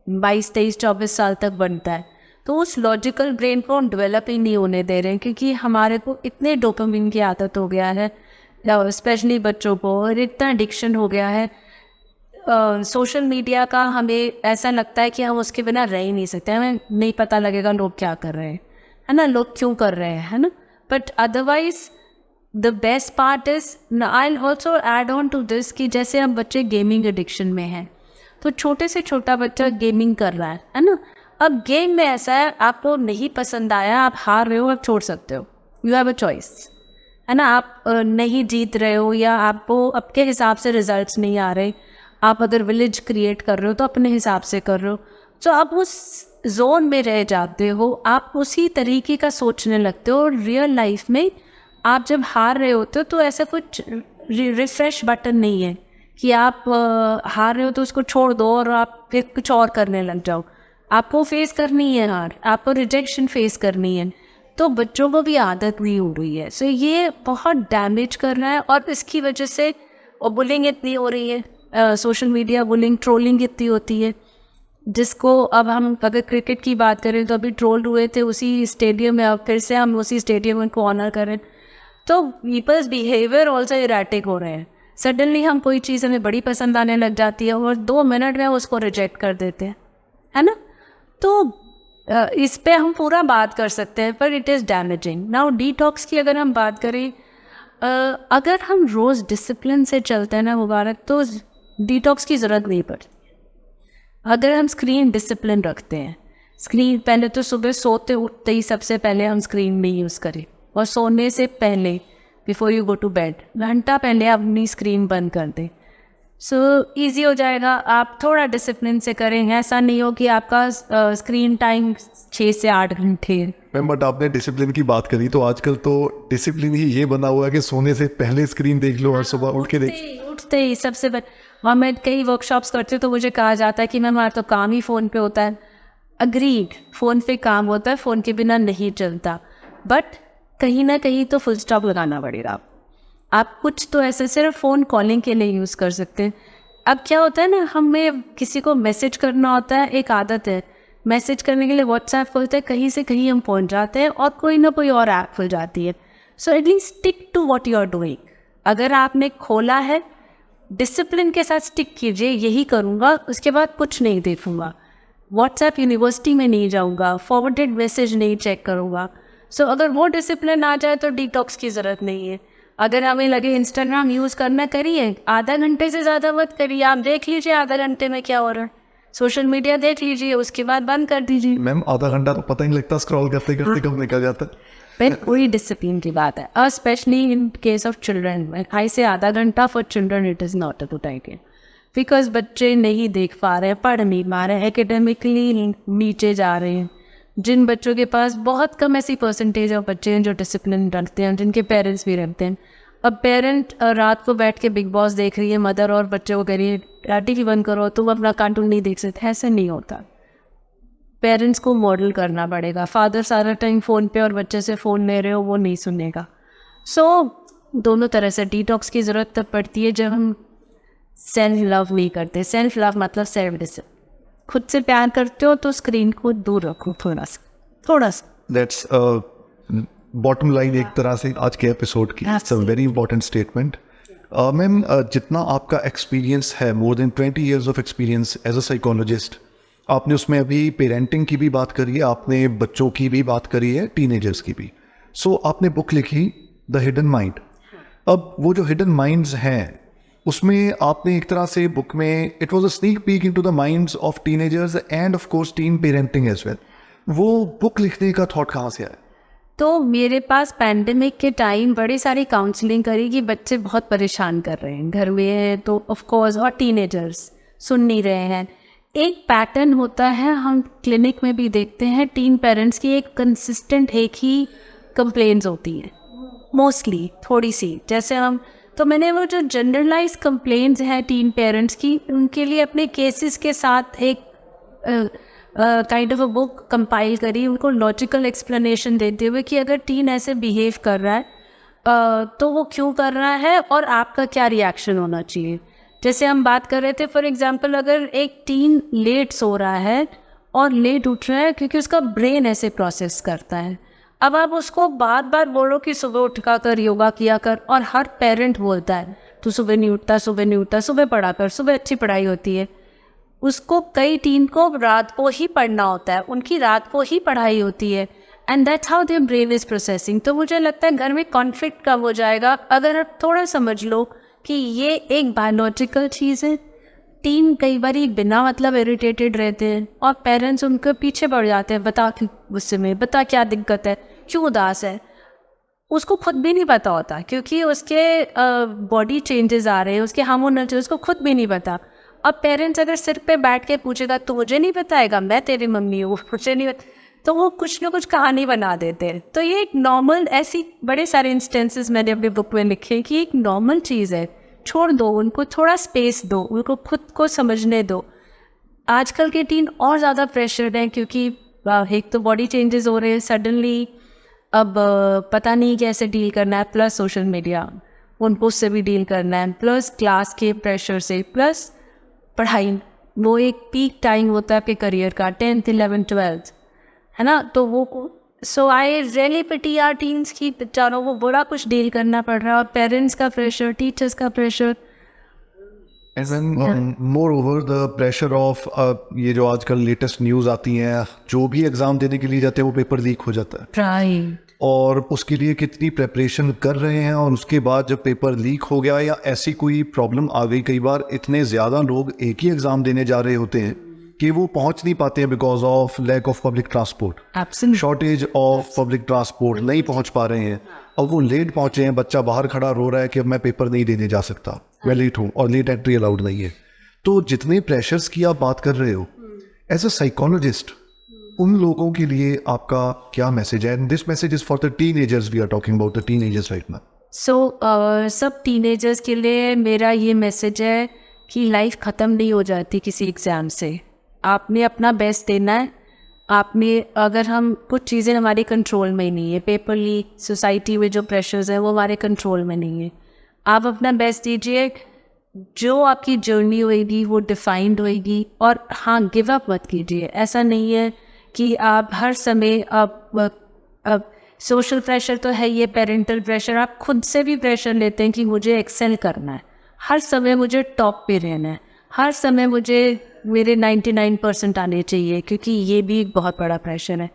22-23-24 साल तक बनता है, तो उस लॉजिकल ब्रेन को हम डेवलप ही नहीं होने दे रहे हैं, क्योंकि हमारे को इतने डोपामिन की आदत हो गया है, स्पेशली बच्चों को, और इतना एडिक्शन हो गया है सोशल मीडिया का। हमें ऐसा लगता है कि हम उसके बिना रह ही नहीं सकते, हमें नहीं पता लगेगा लोग क्या कर रहे हैं, है ना, लोग क्यों कर रहे हैं, है ना। But otherwise the best part is, I will also add on to this, कि जैसे अब बच्चे गेमिंग एडिक्शन में हैं, तो छोटे से छोटा बच्चा गेमिंग कर रहा है ना। अब गेम में ऐसा है, आपको नहीं पसंद आया, आप हार रहे हो, आप छोड़ सकते हो, यू हैव अ चॉइस, है ना। आप नहीं जीत रहे हो, या आपको आपके हिसाब से रिजल्ट्स नहीं आ रहे, आप अगर विलेज क्रिएट कर रहे हो तो अपने हिसाब से कर रहे हो, तो आप उस जोन में रह जाते हो, आप उसी तरीके का सोचने लगते हो। और रियल लाइफ में आप जब हार रहे होते हो तो ऐसा कुछ रिफ्रेश बटन नहीं है कि आप हार रहे हो तो उसको छोड़ दो और आप फिर कुछ और करने लग जाओ। आपको फेस करनी है हार, आपको रिजेक्शन फेस करनी है। तो बच्चों को भी आदत नहीं हो रही है, सो ये बहुत डैमेज कर रहा है। और इसकी वजह से बुलिंग इतनी हो रही है, सोशल मीडिया बुलिंग, ट्रोलिंग इतनी होती है, जिसको अब हम अगर क्रिकेट की बात करें तो अभी ट्रोल हुए थे उसी स्टेडियम में, अब फिर से हम उसी स्टेडियम को ऑनर करें तो पीपल्स बिहेवियर ऑल्सो इराटिक हो रहे हैं। सडनली हम कोई चीज़ हमें बड़ी पसंद आने लग जाती है और 2 मिनट में उसको रिजेक्ट कर देते हैं, है ना। तो इस पे हम पूरा बात कर सकते हैं, पर it is damaging. Now detox की अगर हम बात करें, अगर हम रोज़ डिसिप्लिन से चलते हैं ना मुबारक, तो डिटॉक्स की ज़रूरत नहीं पड़ती। अगर हम स्क्रीन डिसिप्लिन रखते हैं, स्क्रीन पहले तो सुबह सोते उठते ही सबसे पहले हम स्क्रीन नहीं यूज़ करें, और सोने से पहले before you go to bed घंटा पहले अपनी स्क्रीन बंद कर दें। सो ईजी हो जाएगा। आप थोड़ा डिसिप्लिन से करें, ऐसा नहीं हो कि आपका स्क्रीन टाइम 6 से 8 घंटे। मैम बट आपने डिसिप्लिन की बात करी, तो आजकल तो डिसिप्लिन ही ये बना हुआ है कि सोने से पहले स्क्रीन देख लो और सुबह उठ के उठते ही सबसे और मैं कई वर्कशॉप्स करती हूँ तो मुझे कहा जाता है कि मैम हमारा तो काम ही फ़ोन पे होता है। अग्रीड, फ़ोन पे काम होता है, फ़ोन के बिना नहीं चलता, बट कहीं ना कहीं तो फुल स्टॉप लगाना पड़ेगा। आप कुछ तो ऐसे सिर्फ फ़ोन कॉलिंग के लिए यूज़ कर सकते हैं। अब क्या होता है ना, हमें किसी को मैसेज करना होता है, एक आदत है मैसेज करने के लिए व्हाट्सएप खोलते हैं, कहीं से कहीं हम पहुंच जाते हैं और कोई ना कोई और ऐप खुल जाती है। So at least stick to what you are doing. अगर आपने खोला है, डिसिप्लिन के साथ स्टिक कीजिए, यही करूँगा, उसके बाद कुछ नहीं देखूँगा। व्हाट्सएप यूनिवर्सिटी में नहीं जाऊँगा, फॉरवर्डेड मैसेज नहीं चेक करूँगा। सो अगर वो डिसिप्लिन आ जाए तो डिटॉक्स की ज़रूरत नहीं है। अगर हमें लगे इंस्टाग्राम यूज़ करना, करिए, आधा घंटे से ज़्यादा मत करिए। आप देख लीजिए आधा घंटे में क्या हो रहा है, सोशल मीडिया देख लीजिए, उसके बाद बंद कर दीजिए। मैम आधा घंटा तो पता ही नहीं लगता स्क्रॉल करते करते कब निकल जाता है। फिर पूरी डिसिप्लिन की बात है, specially in case of children. I say आधा घंटा for children it is not a good idea, because बच्चे नहीं देख पा रहे हैं, पढ़ नहीं पा रहे हैं, एकेडमिकली नीचे जा रहे हैं। जिन बच्चों के पास बहुत कम ऐसी परसेंटेज ऑफ बच्चे हैं जो डिसिप्लिन रखते हैं, जिनके पेरेंट्स भी रखते हैं। अब पेरेंट रात को बैठ के बिग बॉस देख रही है मदर, और बच्चे को कह रही है टीवी बंद करो, तुम अपना कार्टून नहीं देख सकते। ऐसे नहीं होता, पेरेंट्स को मॉडल करना पड़ेगा। फादर सारा टाइम फ़ोन पे और बच्चे से फ़ोन ले रहे हो, वो नहीं सुनेगा। सो दोनों तरह से डिटॉक्स की ज़रूरत तब पड़ती है जब हम सेल्फ लव नहीं करते। सेल्फ लव मतलब सेल्फ डिसिप्लिन। खुद से प्यार करते हो तो स्क्रीन को दूर रखो, थोड़ा सा। दैट्स बॉटम लाइन एक तरह से आज के एपिसोड की। It's a very important statement. Ma'am जितना आपका एक्सपीरियंस है, more than 20 years of experience as a psychologist, आपने उसमें अभी पेरेंटिंग की भी बात करी है, आपने बच्चों की भी बात करी है, टीनेजर्स की भी। सो आपने बुक लिखी द हिडन माइंड। अब वो जो हिडन माइंड्स हैं, उसमें आपने एक तरह से बुक में it was a sneak peek into the minds of teenagers and of course teen parenting as well. वो बुक लिखने का थॉट कहाँ से आया? तो मेरे पास पैंडेमिक के टाइम बड़ी सारी काउंसलिंग करी कि बच्चे बहुत परेशान कर रहे हैं, घर में हैं तो ऑफ कोर्स, और टीनेजर्स सुन नहीं रहे हैं। एक पैटर्न होता है, हम क्लिनिक में भी देखते हैं, टीन पेरेंट्स की एक कंसिस्टेंट एक ही कंप्लेंट्स होती हैं, मोस्टली थोड़ी सी। जैसे तो मैंने वो जो जनरलाइज कंप्लेंट्स हैं टीन पेरेंट्स की, उनके लिए अपने केसेस के साथ एक kind of a book compile करी, उनको लॉजिकल एक्सप्लेनेशन देते हुए कि अगर टीन ऐसे बिहेव कर रहा है तो वो क्यों कर रहा है और आपका क्या रिएक्शन होना चाहिए। जैसे हम बात कर रहे थे, फॉर एग्जांपल अगर एक टीन लेट सो रहा है और लेट उठ रहा है क्योंकि उसका ब्रेन ऐसे प्रोसेस करता है, अब आप उसको बार बार बोलो कि सुबह उठा कर योगा किया कर, और हर पेरेंट बोलता है तू सुबह नहीं उठता, सुबह पढ़ा कर, सुबह अच्छी पढ़ाई होती है। उसको कई टीन को रात को ही पढ़ना होता है, उनकी रात को ही पढ़ाई होती है, and that's how their brain is processing. तो मुझे लगता है घर में कॉन्फ्लिक्ट कम हो जाएगा अगर आप थोड़ा समझ लो कि ये एक बायोलॉजिकल चीज़ है। टीन कई बार बिना मतलब इरिटेटेड रहते हैं और पेरेंट्स उनके पीछे पड़ जाते हैं, बता क्यों गुस्से में, बता क्या दिक्कत है, क्यों उदास है। उसको खुद भी नहीं पता होता क्योंकि उसके बॉडी चेंजेस आ रहे हैं, उसके हार्मोनल चेंजेस उसको खुद भी नहीं पता। अब पेरेंट्स अगर सिर पे बैठ के पूछेगा तो मुझे नहीं बताएगा, मैं तेरी मम्मी हूँ, मुझे नहीं तो वो कुछ ना कुछ कहानी बना देते हैं। तो ये एक नॉर्मल, ऐसी बड़े सारे इंस्टेंसेस मैंने अपनी बुक में लिखे कि एक नॉर्मल चीज़ है, छोड़ दो उनको, थोड़ा स्पेस दो उनको, खुद को समझने दो। आजकल के टीन और ज़्यादा प्रेशर्ड हैं क्योंकि एक तो बॉडी चेंजेस हो रहे हैं सडनली, अब पता नहीं कैसे डील करना है, प्लस सोशल मीडिया उनको उससे भी डील करना है, प्लस क्लास के प्रेशर से, प्लस पढ़ाई। वो एक पीक टाइम होता है आपके करियर का, 10th 11th 12th, है ना। तो वो so I really pity our teens की बेचारों को बड़ा कुछ डील करना पड़ रहा है, और पेरेंट्स का प्रेशर, टीचर्स का pressure, and then moreover the pressure of ये जो आजकल लेटेस्ट न्यूज़ आती हैं, जो भी एग्ज़ाम देने के लिए जाते हैं वो पेपर लीक हो जाता है, राइट, और उसके लिए कितनी प्रेपरेशन कर रहे हैं, और उसके बाद जब पेपर लीक हो गया या ऐसी कोई प्रॉब्लम आ गई, कई बार इतने ज़्यादा लोग एक ही एग्ज़ाम देने जा रहे होते हैं कि वो पहुंच नहीं पाते हैं because of lack of public transport, absolutely, shortage of public transport, नहीं पहुंच पा रहे हैं, और वो लेट पहुंचे हैं, बच्चा बाहर खड़ा रो रहा है कि अब मैं पेपर नहीं देने जा सकता, मैं लेट हूँ, और लेट एंट्री अलाउड नहीं है। तो जितने प्रेशर्स की आप बात कर रहे हो, एज अ साइकोलॉजिस्ट उन लोगों के लिए आपका क्या मैसेज है? And this message is for the teenagers, we are talking about the teenagers right now. So सब टीनेजर्स के लिए मेरा ये मैसेज है कि लाइफ ख़त्म नहीं हो जाती किसी एग्ज़ाम से। आपने अपना बेस्ट देना है। आपने, अगर हम कुछ चीज़ें हमारे कंट्रोल में ही नहीं है, पेपर लीक, सोसाइटी में जो प्रेशर्स हैं वो हमारे कंट्रोल में नहीं है, आप अपना बेस्ट दीजिए। जो आपकी जर्नी होएगी वो डिफाइंड होएगी, और हाँ, गिव अप मत कीजिए। ऐसा नहीं है कि आप हर समय अब सोशल प्रेशर तो है, ये पेरेंटल प्रेशर, आप खुद से भी प्रेशर लेते हैं कि मुझे एक्सेल करना है, हर समय मुझे टॉप पे रहना है, हर समय मुझे मेरे 99% आने चाहिए, क्योंकि ये भी एक बहुत बड़ा प्रेशर है।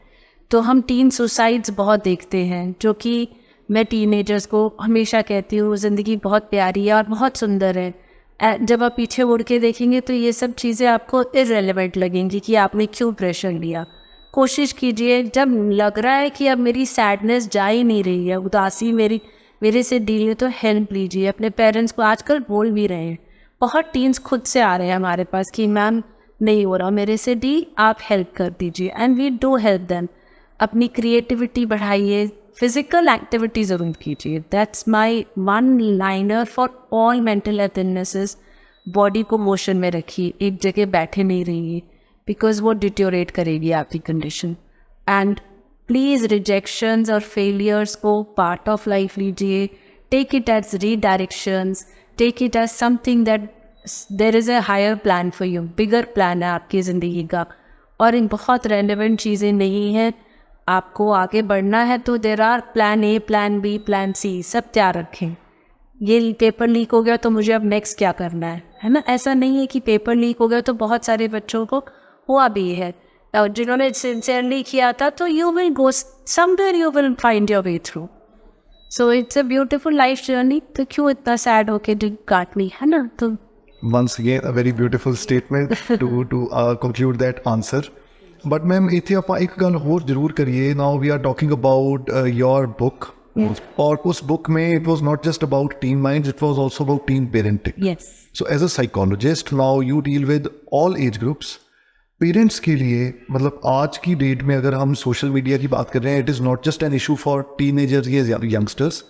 तो हम टीन सुसाइड्स बहुत देखते हैं, जो कि मैं टीनेजर्स को हमेशा कहती हूँ ज़िंदगी बहुत प्यारी है और बहुत सुंदर है। जब आप पीछे मुड़ के देखेंगे तो ये सब चीज़ें आपको इररेलेवेंट लगेंगी कि आपने क्यों प्रेशर लिया। कोशिश कीजिए, जब लग रहा है कि अब मेरी सैडनेस जा ही नहीं रही है, उदासी मेरे से डील है, तो हेल्प लीजिए। अपने पेरेंट्स को आजकल बोल भी रहे हैं, बहुत टीन्स खुद से आ रहे हैं हमारे पास कि मैम नहीं हो रहा मेरे से डील, आप हेल्प कर दीजिए, and we do help them. अपनी क्रिएटिविटी बढ़ाइए, फिजिकल एक्टिविटी ज़रूर कीजिए। That's my one liner for all mental health illnesses. Body को मोशन में रखिए, एक जगह बैठे नहीं रहिए, बिकॉज वो डिटोरेट करेगी आपकी कंडीशन। एंड प्लीज़ रिजेक्शंस और फेलियर्स को पार्ट ऑफ लाइफ लीजिए, take it as redirections, take it as something that there is a higher plan for you, bigger plan है आपकी ज़िंदगी का, और इन बहुत रेलेवेंट चीज़ें नहीं हैं। आपको आगे बढ़ना है तो there are plan A, plan B, plan C, सब तैयार रखें। ये पेपर लीक हो गया तो मुझे अब नेक्स्ट क्या करना है ना। ऐसा नहीं है कि पेपर लीक हो गया तो बहुत सारे बच्चों को हुआ भी है, और जिन्होंने सिंसियरली किया था, तो you will go somewhere, you will find your way through. So it's a beautiful life journey. तो क्यों इतना सैड होके काट ली, है ना। तो once again a very beautiful statement to conclude that answer. But ma'am इतने आप एक गल होर जरूर करिए। Now we are talking about your book, और उस बुक में it was not just about teen minds, it was also about teen parenting. Yes, so as a psychologist now you deal with all age groups. Parents के लिए, मतलब आज की date में अगर हम सोशल मीडिया की बात कर रहे हैं, it is not just an issue for teenagers या यंगस्टर्स।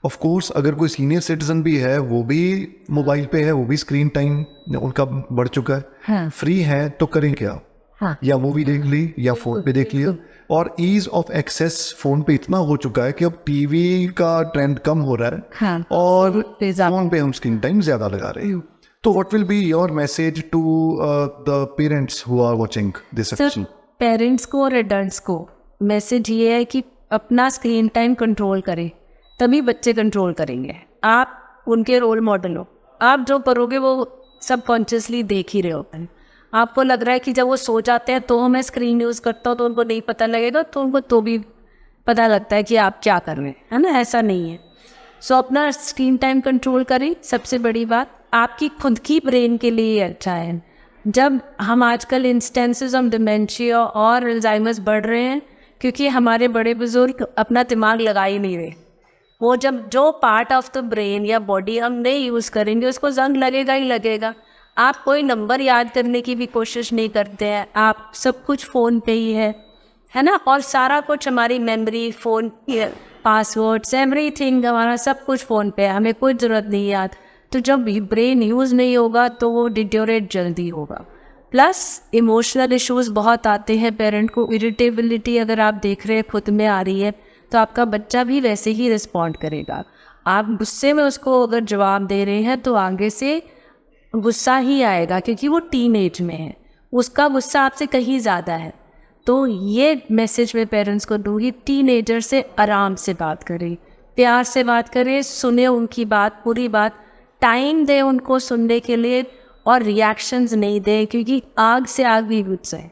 ऑफ कोर्स अगर कोई सीनियर सिटीजन भी है, वो भी मोबाइल पे है, वो भी स्क्रीन टाइम उनका बढ़ चुका है। हाँ, फ्री है तो करें क्या? हाँ, या मूवी देख ली या फोन पे देख लिया, और ईज ऑफ एक्सेस फोन पे इतना हो चुका है कि अब टीवी का ट्रेंड कम हो रहा है, हाँ, और फोन पे हम स्क्रीन टाइम ज्यादा लगा रहे हैं। तो what will be your message to the parents who are watching this episode? Parents को और एडल्ट्स को मैसेज ये है कि अपना स्क्रीन टाइम कंट्रोल करें, तभी बच्चे कंट्रोल करेंगे। आप उनके रोल मॉडल हो, आप जो करोगे वो सबकॉन्शियसली देख ही रहे होते हैं। आपको लग रहा है कि जब वो सो जाते हैं तो मैं स्क्रीन यूज़ करता हूँ तो उनको नहीं पता लगेगा, तो उनको तो भी पता लगता है कि आप क्या कर रहे हैं, है ना। ऐसा नहीं है। सो अपना स्क्रीन टाइम कंट्रोल करें। सबसे बड़ी बात, आपकी खुद की ब्रेन के लिए अच्छा है। जब हम आजकल इंस्टेंसेस ऑफ डिमेंशिया और अल्जाइमर्स बढ़ रहे हैं, क्योंकि हमारे बड़े बुजुर्ग अपना दिमाग लगा ही नहीं रहे। वो जब जो पार्ट ऑफ द ब्रेन या बॉडी हम नहीं यूज़ करेंगे, उसको जंग लगेगा ही लगेगा। आप कोई नंबर याद करने की भी कोशिश नहीं करते हैं, आप सब कुछ फ़ोन पे ही है ना। और सारा कुछ हमारी मेमोरी, फ़ोन पासवर्ड्स, एवरीथिंग हमारा सब कुछ फ़ोन पे है, हमें कोई ज़रूरत नहीं याद। तो जब ब्रेन यूज़ नहीं होगा तो वो डिटोरेट जल्दी होगा। प्लस इमोशनल इश्यूज़ बहुत आते हैं पेरेंट को, इरिटेबिलिटी अगर आप देख रहे हैं खुद में आ रही है तो आपका बच्चा भी वैसे ही रिस्पॉन्ड करेगा। आप गुस्से में उसको अगर जवाब दे रहे हैं तो आगे से गुस्सा ही आएगा, क्योंकि वो टीनेज में है, उसका गुस्सा आपसे कहीं ज़्यादा है। तो ये मैसेज मैं पेरेंट्स को दूँगी, टीनेजर से आराम से बात करें, प्यार से बात करें, सुने उनकी बात, पूरी बात, टाइम दें उनको सुनने के लिए और रिएक्शंस नहीं दें, क्योंकि आग से आग भी बुझ जाए।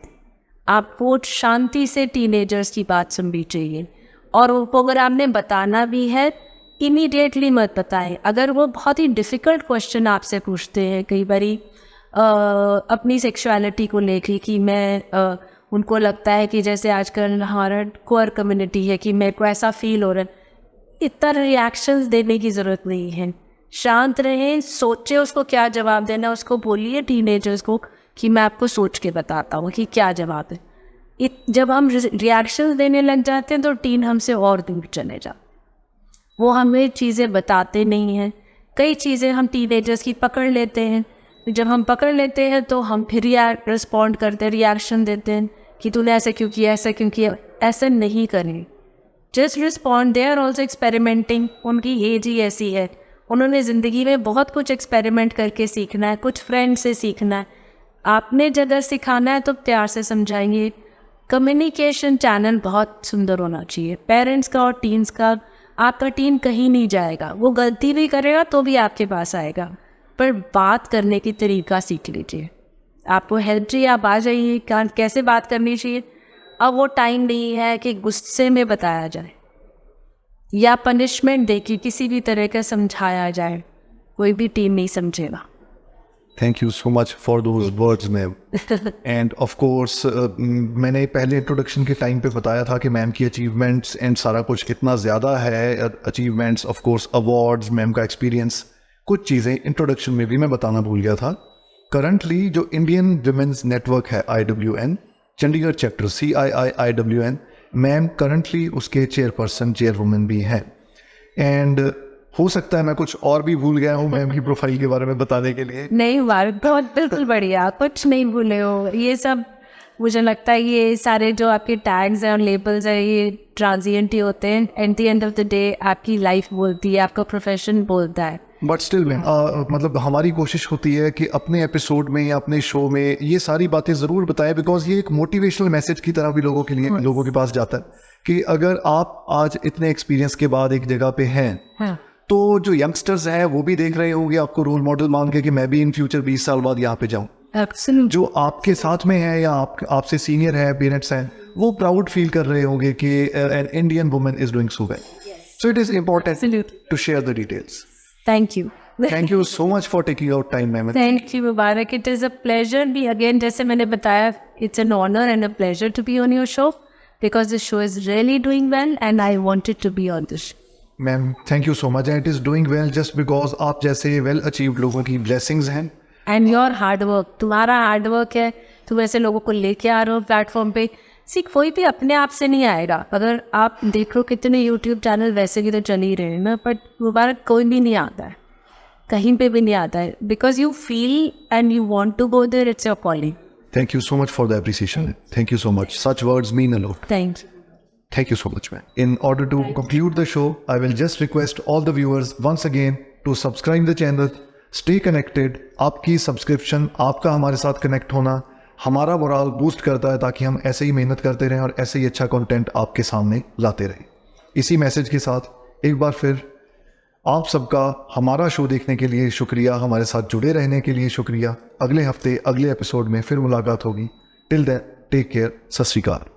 आपको शांति से टीनेजर्स की बात सुननी चाहिए। और उनको अगर आपने बताना भी है, इमीडिएटली मत बताएं। अगर वो बहुत ही डिफ़िकल्ट क्वेश्चन आपसे पूछते हैं कई बारी अपनी सेक्सुअलिटी को लेके, कि मैं उनको लगता है कि जैसे आजकल हमारा क्वेयर कम्युनिटी है कि मेरे को ऐसा फील हो रहा है, इतना रिएक्शंस देने की ज़रूरत नहीं है। शांत रहें, सोचें उसको क्या जवाब देना, उसको बोलिए टीनेजर्स को कि मैं आपको सोच के बताता हूँ कि क्या जवाब है। जब हम रिएक्शंस देने लग जाते हैं तो टीन हमसे और दूर चले जाते, वो हमें चीज़ें बताते नहीं हैं। कई चीज़ें हम टीनेजर्स की पकड़ लेते हैं, जब हम पकड़ लेते हैं तो हम फिर रिस्पॉन्ड करते हैं, रिएक्शन देते हैं कि तूने ऐसे क्यों किया, ऐसा क्यों किया। ऐसा नहीं करें, just respond. They are also experimenting, उनकी एज ही ऐसी है, उन्होंने ज़िंदगी में बहुत कुछ एक्सपेरिमेंट करके सीखना है, कुछ फ्रेंड से सीखना है। आपने जगह सिखाना है तो प्यार से समझाएंगे। कम्युनिकेशन चैनल बहुत सुंदर होना चाहिए पेरेंट्स का और टीन्स का। आपका टीन कहीं नहीं जाएगा, वो गलती भी करेगा तो भी आपके पास आएगा, पर बात करने की तरीका सीख लीजिए। आपको हेल्प चाहिए, आप आ जाइए, कैसे बात करनी चाहिए। अब वो टाइम नहीं है कि गुस्से में बताया जाए या पनिशमेंट दे के किसी भी तरह का समझाया जाए, कोई भी टीम नहीं समझेगा। Thank you so much for those words ma'am. And of course मैंने पहले इंट्रोडक्शन के टाइम पे बताया था कि मैम की अचीवमेंट्स एंड सारा कुछ कितना ज़्यादा है। Achievements, of course awards, ma'am का एक्सपीरियंस, कुछ चीज़ें इंट्रोडक्शन में भी मैं बताना भूल गया था। करंटली जो इंडियन विमेंस नेटवर्क है IWN, Chandigarh chapter CIIWN, ma'am currently उसके चेयरवुमेन भी हैं। एंड हो सकता है मैं कुछ और भी भूल गया हूँ मैम की प्रोफाइल के बारे में बताने के लिए। नहीं, बहुत बिल्कुल बढ़िया, कुछ नहीं भूले हो। ये सब मुझे लगता है ये सारे जो आपके टैग्स हैं और लेबल्स हैं ये ट्रांजिएंट ही होते हैं। At the end of the day आपकी लाइफ बोलती है, आपका प्रोफेशन बोलता है। बट स्टिल मैम मतलब हमारी कोशिश होती है कि अपने एपिसोड में या अपने शो में ये सारी बातें ज़रूर बताएं, बिकॉज ये एक मोटिवेशनल मैसेज की तरह भी लोगों के लिए, लोगों के पास जाता है कि अगर आप आज इतने एक्सपीरियंस के बाद एक जगह पे हैं, तो जो यंगस्टर्स हैं वो भी देख रहे होंगे आपको रोल मॉडल मान के कि मैं भी इन फ्यूचर 20 साल बाद यहाँ पे जाऊँ। जो आपके साथ में है या आपसे सीनियर है, पेरेंट्स हैं, वो प्राउड फील कर रहे होंगे कि an Indian woman is doing so well. So it is important to share the details. Thank you. Thank you so much for taking out time, ma'am. Thank you, Mubarak. It is a pleasure. Be again, जैसे मैंने बताया, it's an honor and a pleasure to be on your show because the show is really doing well and I wanted to be on this show. Ma'am, thank you so much. And it is doing well just because आप जैसे well achieved लोगों की blessings हैं। And your hard work, तुम्हारा hard work है, तुम ऐसे लोगों को लेके आ रहे हो प्लेटफॉर्म पे। कोई भी अपने आप से नहीं आएगा। अगर आप देखो कितने YouTube चैनल वैसे भी तो चल ही रहे हैं ना, बट मुबारक कोई भी नहीं आता है, कहीं पे भी नहीं आता है, because you feel and you want to go there, it's your calling. Thank you so much for the appreciation. Thank you so much. Such words mean a lot. Thank you. Thank you so much, man. In order to conclude the show, I will just request all the viewers once again to subscribe the channel, stay connected. आपकी subscription, आपका हमारे साथ connect होना हमारा moral boost करता है, ताकि हम ऐसे ही मेहनत करते रहें और ऐसे ही अच्छा कंटेंट आपके सामने लाते रहें। इसी मैसेज के साथ एक बार फिर आप सबका हमारा शो देखने के लिए शुक्रिया, हमारे साथ जुड़े रहने के लिए शुक्रिया। अगले हफ्ते अगले एपिसोड में फिर मुलाकात होगी। टिल देन टेक केयर, सत श्री अकाल।